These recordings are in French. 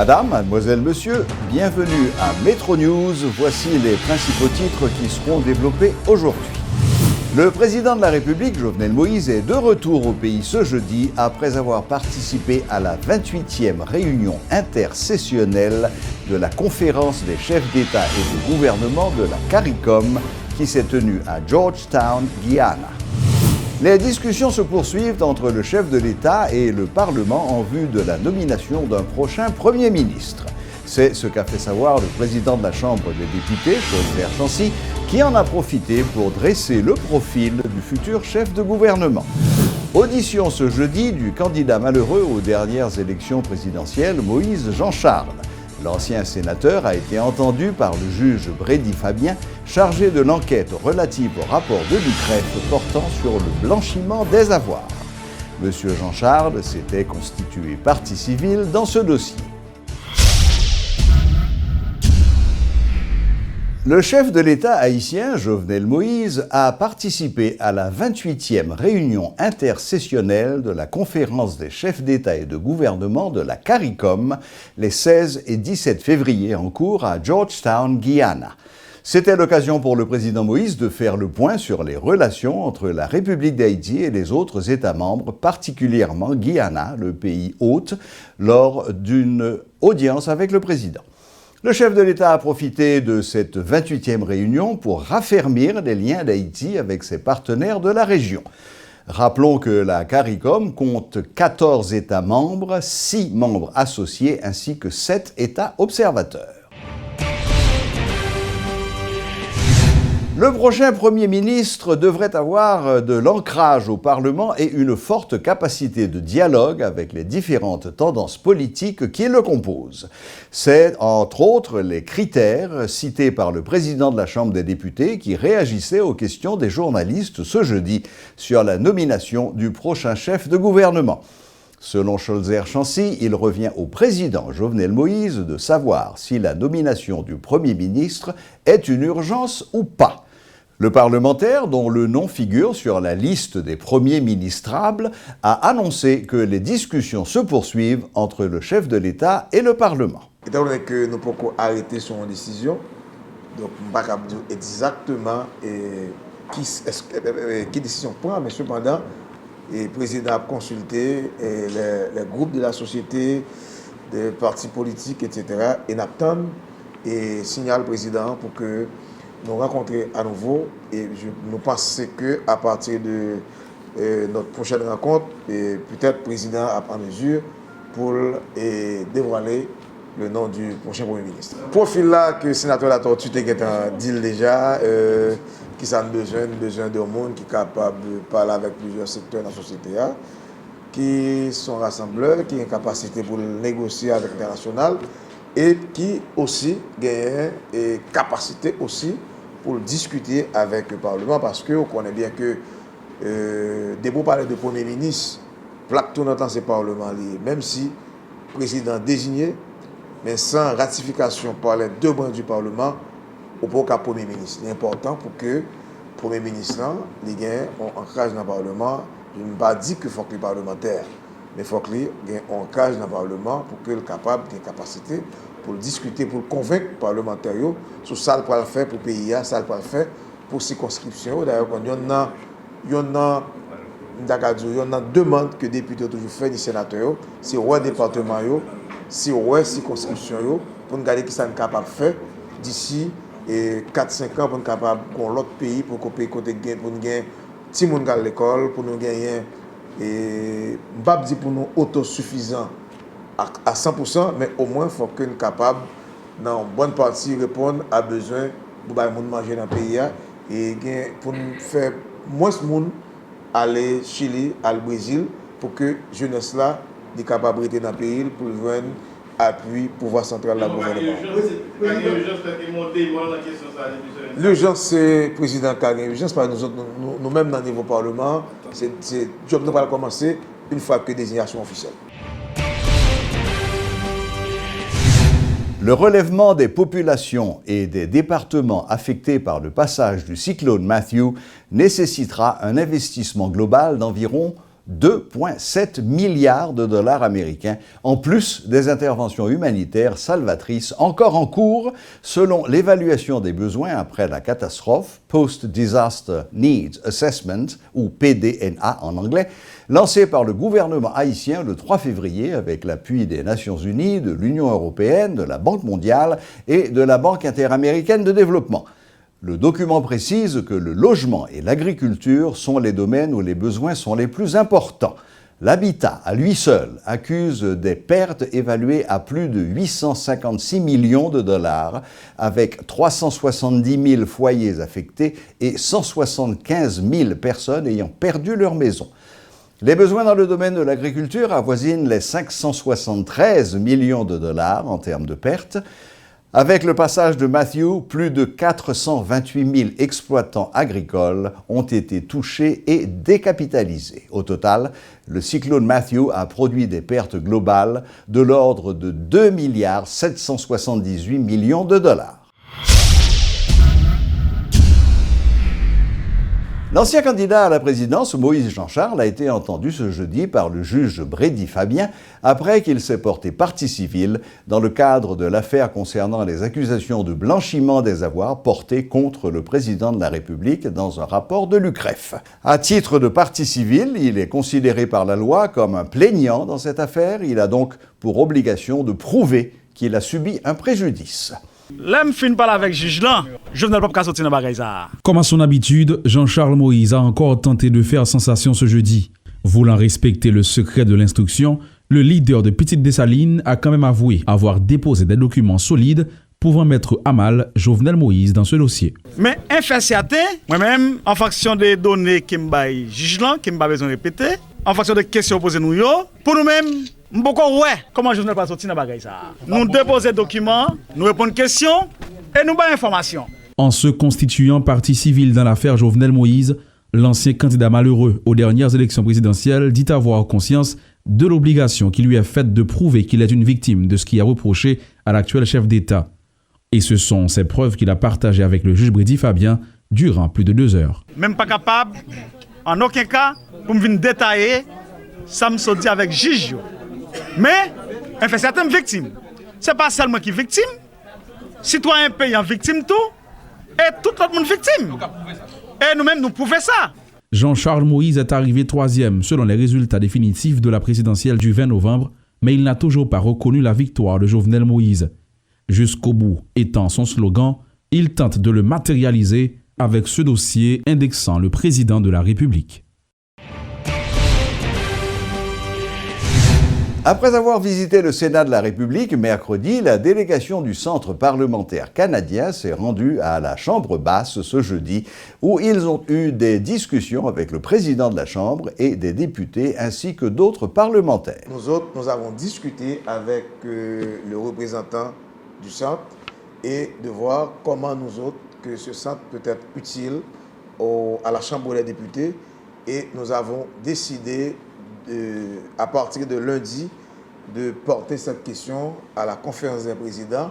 Madame, mademoiselle, monsieur, bienvenue à Metro News. Voici les principaux titres qui seront développés aujourd'hui. Le président de la République, Jovenel Moïse, est de retour au pays ce jeudi après avoir participé à la 28e réunion intersessionnelle de la conférence des chefs d'État et de gouvernement de la CARICOM qui s'est tenue à Georgetown, Guyana. Les discussions se poursuivent entre le chef de l'État et le Parlement en vue de la nomination d'un prochain Premier ministre. C'est ce qu'a fait savoir le président de la Chambre des députés, Cholzer Chancy, qui en a profité pour dresser le profil du futur chef de gouvernement. Audition ce jeudi du candidat malheureux aux dernières élections présidentielles, Moïse Jean-Charles. L'ancien sénateur a été entendu par le juge Brady Fabien, chargé de l'enquête relative au rapport de l'UCREF portant sur le blanchiment des avoirs. Monsieur Jean-Charles s'était constitué partie civile dans ce dossier. Le chef de l'État haïtien, Jovenel Moïse, a participé à la 28e réunion intersessionnelle de la conférence des chefs d'État et de gouvernement de la CARICOM les 16 et 17 février en cours à Georgetown, Guyana. C'était l'occasion pour le président Moïse de faire le point sur les relations entre la République d'Haïti et les autres États membres, particulièrement Guyana, le pays hôte, lors d'une audience avec le président. Le chef de l'État a profité de cette 28e réunion pour raffermir les liens d'Haïti avec ses partenaires de la région. Rappelons que la CARICOM compte 14 États membres, 6 membres associés ainsi que 7 États observateurs. Le prochain Premier ministre devrait avoir de l'ancrage au Parlement et une forte capacité de dialogue avec les différentes tendances politiques qui le composent. C'est, entre autres, les critères cités par le président de la Chambre des députés qui réagissait aux questions des journalistes ce jeudi sur la nomination du prochain chef de gouvernement. Selon Cholzer Chancy, il revient au président Jovenel Moïse de savoir si la nomination du Premier ministre est une urgence ou pas. Le parlementaire, dont le nom figure sur la liste des premiers ministrables, a annoncé que les discussions se poursuivent entre le chef de l'État et le Parlement. Étant donné que nous pouvons arrêter son décision, donc je ne peux pas dire exactement qui décision prend, mais cependant, le président a consulté les groupes de la société, des partis politiques, etc. Et n'attend et signale le président pour que nous rencontrer à nouveau. Et nous pensons qu'à partir de notre prochaine rencontre, peut-être le président a en mesure pour dévoiler le nom du prochain Premier ministre. Profil là que le sénateur La Tortue a dit déjà, qui a besoin de monde qui est capable de parler avec plusieurs secteurs de la société, qui sont rassembleurs, qui ont une capacité pour négocier avec l'international et qui aussi gagne une capacité aussi pour discuter avec le Parlement, parce qu'on connaît bien que dès pour parler de Premier ministre, plaque tout dans ces parlements, même si le président désigné, mais sans ratification par les deux branches du Parlement, au pour qu'un Premier ministre. C'est important pour que le Premier ministre ait un ancrage dans le Parlement. Je ne veux pas dire qu'il faut que les parlementaires, mais il faut qu'il ait un ancrage dans le Parlement pour qu'il soit capable, qu'il ait une capacité pour discuter, pour convaincre les parlementaires sur ça qu'il peut faire pour le pays, ça qu'il peut faire pour la circonscription. D'ailleurs, il y a une demande que les députés ont toujours fait, les sénateurs, c'est le département, c'est la circonscription, pour nous garder qui sont capables de faire d'ici 4-5 ans, pour nous capable de l'autre pays, pour qu'on puisse gagner, pour nous gagner petit monde à l'école, pour nous gagner, pas dire pour nous autosuffisants à 100%, mais au moins il faut que nous soyons capables, dans une bonne partie, répondre à besoin pour que nous manger dans le pays et pour nous faire moins de monde aller au Chili, au Brésil, pour que la jeunesse là soit capable de rester dans le pays pour joindre appui pouvoir central de la gouvernement. L'urgence, c'est le président qui a l'urgence, parce que nous-mêmes dans le niveau Parlement, le job ne va pas commencer une fois que désignation officielle. Le relèvement des populations et des départements affectés par le passage du cyclone Matthew nécessitera un investissement global d'environ 2,7 milliards de dollars américains, en plus des interventions humanitaires salvatrices encore en cours, selon l'évaluation des besoins après la catastrophe, Post-Disaster Needs Assessment, ou PDNA en anglais, lancée par le gouvernement haïtien le 3 février avec l'appui des Nations Unies, de l'Union européenne, de la Banque mondiale et de la Banque interaméricaine de développement. Le document précise que le logement et l'agriculture sont les domaines où les besoins sont les plus importants. L'habitat, à lui seul, accuse des pertes évaluées à plus de 856 millions de dollars, avec 370 000 foyers affectés et 175 000 personnes ayant perdu leur maison. Les besoins dans le domaine de l'agriculture avoisinent les 573 millions de dollars en termes de pertes. Avec le passage de Matthew, plus de 428 000 exploitants agricoles ont été touchés et décapitalisés. Au total, le cyclone Matthew a produit des pertes globales de l'ordre de 2 778 millions de dollars. L'ancien candidat à la présidence, Moïse Jean-Charles, a été entendu ce jeudi par le juge Brady Fabien après qu'il s'est porté partie civile dans le cadre de l'affaire concernant les accusations de blanchiment des avoirs portées contre le président de la République dans un rapport de l'UCREF. À titre de partie civile, il est considéré par la loi comme un plaignant dans cette affaire. Il a donc pour obligation de prouver qu'il a subi un préjudice. L'homme fin parle avec juge là, je ne peux pas sortir dans bagay ça. Comme à son habitude, Jean-Charles Moïse a encore tenté de faire sensation ce jeudi. Voulant respecter le secret de l'instruction, le leader de Petite Dessalines a quand même avoué avoir déposé des documents solides pouvant mettre à mal Jovenel Moïse dans ce dossier. Mais un fait certain, moi-même, en fonction des données qui me baillent juge là, qui me pas besoin de répéter, en fonction des questions posées nous yo, pour nous-mêmes, beaucoup ouais, comment je ne pas sortir dans bagay ça. Nous déposer documents, nous répondre questions et nous bailler information. En se constituant partie civile dans l'affaire Jovenel Moïse, l'ancien candidat malheureux aux dernières élections présidentielles dit avoir conscience de l'obligation qui lui est faite de prouver qu'il est une victime de ce qui a reproché à l'actuel chef d'État. Et ce sont ces preuves qu'il a partagées avec le juge Brady Fabien durant plus de 2 heures. Même pas capable, en aucun cas, pour me venir détailler, ça me dit avec juge. Mais, elle fait certaines victimes. Ce n'est pas seulement qui est victime, citoyen payant victime tout, et tout le monde victime. Et nous-mêmes, nous prouvons ça. Jean-Charles Moïse est arrivé 3e selon les résultats définitifs de la présidentielle du 20 novembre, mais il n'a toujours pas reconnu la victoire de Jovenel Moïse. Jusqu'au bout étant son slogan, il tente de le matérialiser avec ce dossier indexant le président de la République. Après avoir visité le Sénat de la République mercredi, la délégation du Centre parlementaire canadien s'est rendue à la Chambre basse ce jeudi, où ils ont eu des discussions avec le président de la Chambre et des députés ainsi que d'autres parlementaires. Nous autres, nous avons discuté avec le représentant du centre et de voir comment nous autres, que ce centre peut être utile à la Chambre des députés, et nous avons décidé à partir de lundi, de porter cette question à la conférence des présidents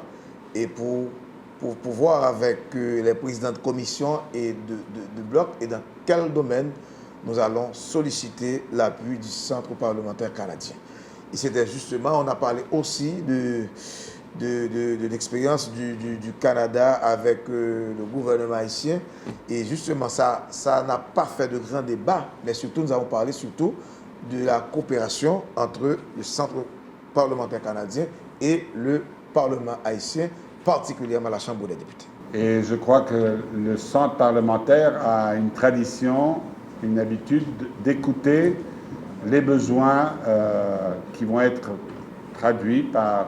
et pour voir avec les présidents de commission et de bloc et dans quel domaine nous allons solliciter l'appui du Centre parlementaire canadien. Et c'était justement, on a parlé aussi de l'expérience du Canada avec le gouvernement haïtien, et justement ça n'a pas fait de grands débats, mais surtout nous avons parlé surtout de la coopération entre le Centre parlementaire canadien et le Parlement haïtien, particulièrement la Chambre des députés. Et je crois que le Centre parlementaire a une tradition, une habitude d'écouter les besoins qui vont être traduits par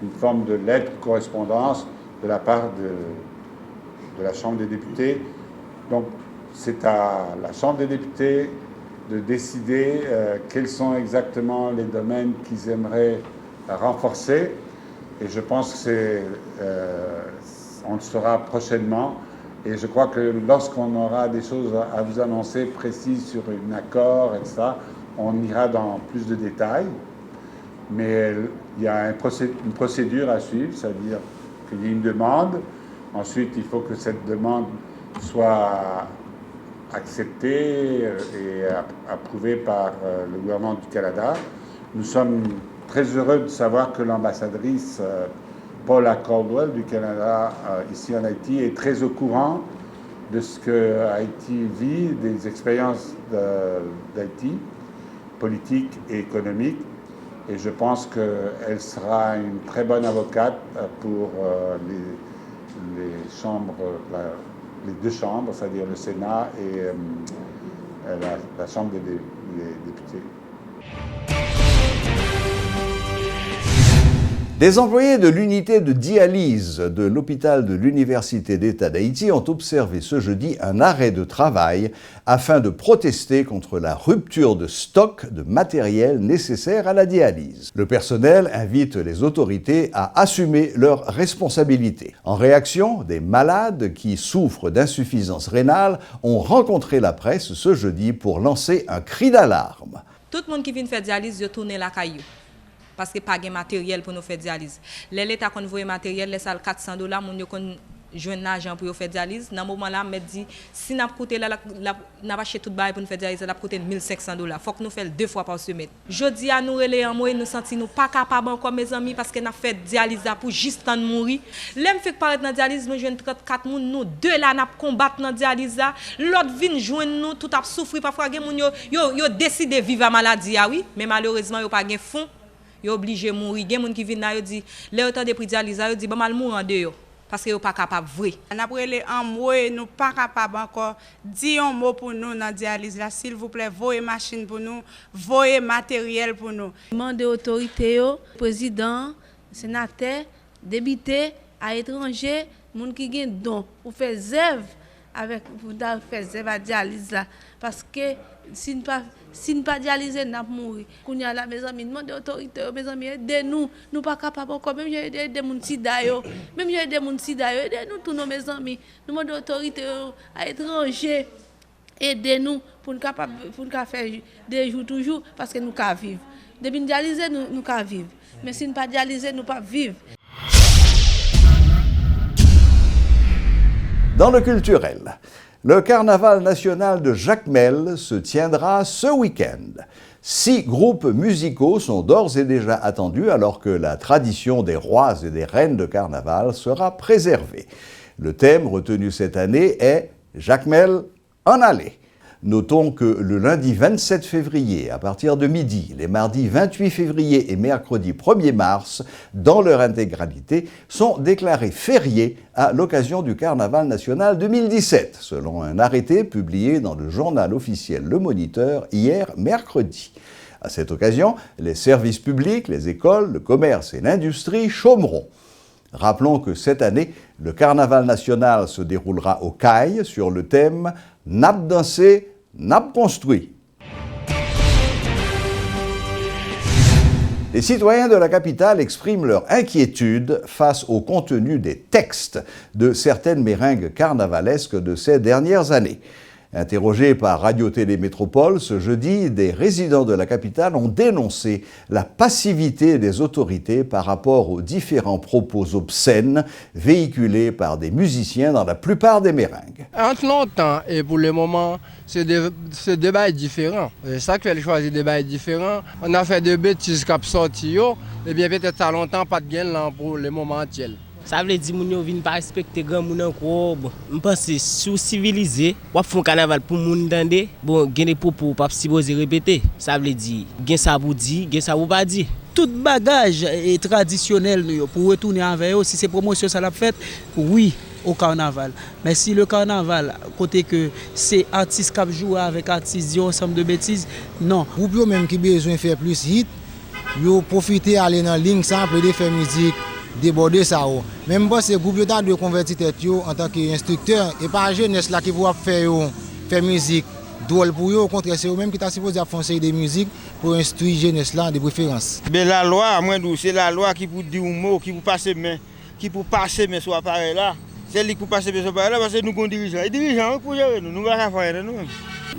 une forme de lettre de correspondance de la part de la Chambre des députés. Donc c'est à la Chambre des députés de décider quels sont exactement les domaines qu'ils aimeraient renforcer. Et je pense que on le saura prochainement. Et je crois que lorsqu'on aura des choses à vous annoncer précises sur un accord, etc., on ira dans plus de détails. Mais il y a une procédure à suivre, c'est-à-dire qu'il y a une demande. Ensuite, il faut que cette demande soit accepté et approuvé par le gouvernement du Canada. Nous sommes très heureux de savoir que l'ambassadrice Paula Caldwell du Canada ici en Haïti est très au courant de ce que Haïti vit, des expériences d'Haïti, politiques et économiques. Et je pense qu'elle sera une très bonne avocate pour les chambres, les deux chambres, c'est-à-dire le Sénat et la Chambre des députés. Des employés de l'unité de dialyse de l'hôpital de l'Université d'État d'Haïti ont observé ce jeudi un arrêt de travail afin de protester contre la rupture de stock de matériel nécessaire à la dialyse. Le personnel invite les autorités à assumer leurs responsabilités. En réaction, des malades qui souffrent d'insuffisance rénale ont rencontré la presse ce jeudi pour lancer un cri d'alarme. Tout le monde qui vient faire dialyse, je tourne la caillou. Parce que pas de matériel pour nous faire dialyse. L'État qu'on voit matériel, les salles $400, mon yo qu'on joindre l'argent pour faire dialyse. Dans moment là, me dit si n'a coûté là n'a pas acheté tout bail pour nous faire dialyse, ça a coûté $1,500. Faut que nous fassions 2 fois par semaine. Jodi à nous relé en moi, nous senti nous pas capable encore mes amis parce que n'a fait dialyse pour juste temps de mourir. L'aime fait paraître dans dialyse, nous joindre 34 moun, nous deux là n'a combattre dans dialyse là. L'autre vinn joindre nous tout a souffrir parfois gen moun yo décidé vivre maladie oui, mais malheureusement yo pas gen fond. Yo obligé mourir. Gen moun qui vinn là yo dit les autant de prix dialyse yo dit ba mal mourir en deux parce que yo pas capable vrai. Après les en mois nous pas capable encore dire un mot pour nous dans dialyse là s'il vous plaît voyez machine pour nous, voyez matériel pour nous. Demande aux autorités président, sénateur, député à étranger, moun qui gen don pour faire zèv avec pour faire zèv à dialyse là parce que si ne pas dialyser n'a mourir kounya la mes amis demande autorité mes amis aidez-nous nous pas capable encore même aider moun sida yo même aider moun sida yo aidez-nous tous nos mes amis nous demande autorité à étranger aidez-nous pour nous capable pour nous faire des jours toujours parce que nous ca vivre depuis dialyser nous ca vivre mais si ne pas dialyser nous pas vivre. Dans le culturel, le carnaval national de Jacmel se tiendra ce week-end. 6 groupes musicaux sont d'ores et déjà attendus alors que la tradition des rois et des reines de carnaval sera préservée. Le thème retenu cette année est « Jacmel en allée ». Notons que le lundi 27 février, à partir de midi, les mardis 28 février et mercredi 1er mars, dans leur intégralité, sont déclarés fériés à l'occasion du Carnaval national 2017, selon un arrêté publié dans le journal officiel Le Moniteur hier mercredi. À cette occasion, les services publics, les écoles, le commerce et l'industrie chômeront. Rappelons que cette année, le Carnaval national se déroulera au Cail sur le thème « Nap dansé, nap construit ». Les citoyens de la capitale expriment leur inquiétude face au contenu des textes de certaines meringues carnavalesques de ces dernières années. Interrogés par Radio-Télé Métropole ce jeudi, des résidents de la capitale ont dénoncé la passivité des autorités par rapport aux différents propos obscènes véhiculés par des musiciens dans la plupart des meringues. Entre longtemps et pour le moment, ce débat est différent. C'est ça que fait choisir des débats différents. On a fait des bêtises qui sont sorties, et bien peut-être à longtemps pas de gain là pour le moment actuel. Ça veut dire que les gens ne viennent pas respecter les gens encore. Je pense que si vous civilisez, vous faites un carnaval pour les gens entendre, bon, il y a des propos pas supposés répéter. Ça veut dire qu'il y a ça vous dit, il y a ça vous pas dit. Tout bagage est traditionnel pour retourner envers eux. Si c'est promotion ça l'a fait, oui, au carnaval. Mais si le carnaval, côté que c'est artistes qui jouent avec artistes, ensemble de bêtises, non. Groupe même qui besoin de faire plus hit, yo profiter aller dans ligne sans de faire musique. Déborder ça. Même si le groupe de convertir en tant qu'instructeur et pas jeunesse là qui va faire musique drôle pour eux, au contraire c'est eux même qui t'a supposé faire de musique pour instruire jeunesse là de préférence. Mais la loi moi c'est la loi qui pour dire un mot, qui pour passer main, sur appareil là. C'est lui qui pour passer sur appareil là parce que nous sommes dirigeants. Les dirigeants pour gérer nous pas faire nous.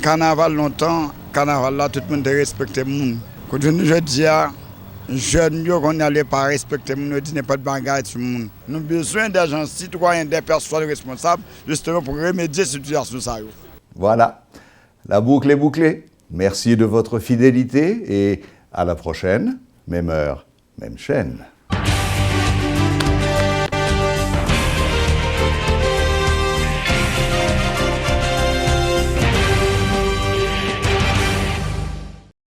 Carnaval longtemps, carnaval là tout le monde respecte le monde. Quand je dis jeunes, on n'allait pas respecter, nous disons pas de bagarre sur le monde. Nous avons besoin d'agents citoyens, des personnes responsables, justement pour remédier à cette situation. Voilà, la boucle est bouclée. Merci de votre fidélité et à la prochaine, même heure, même chaîne.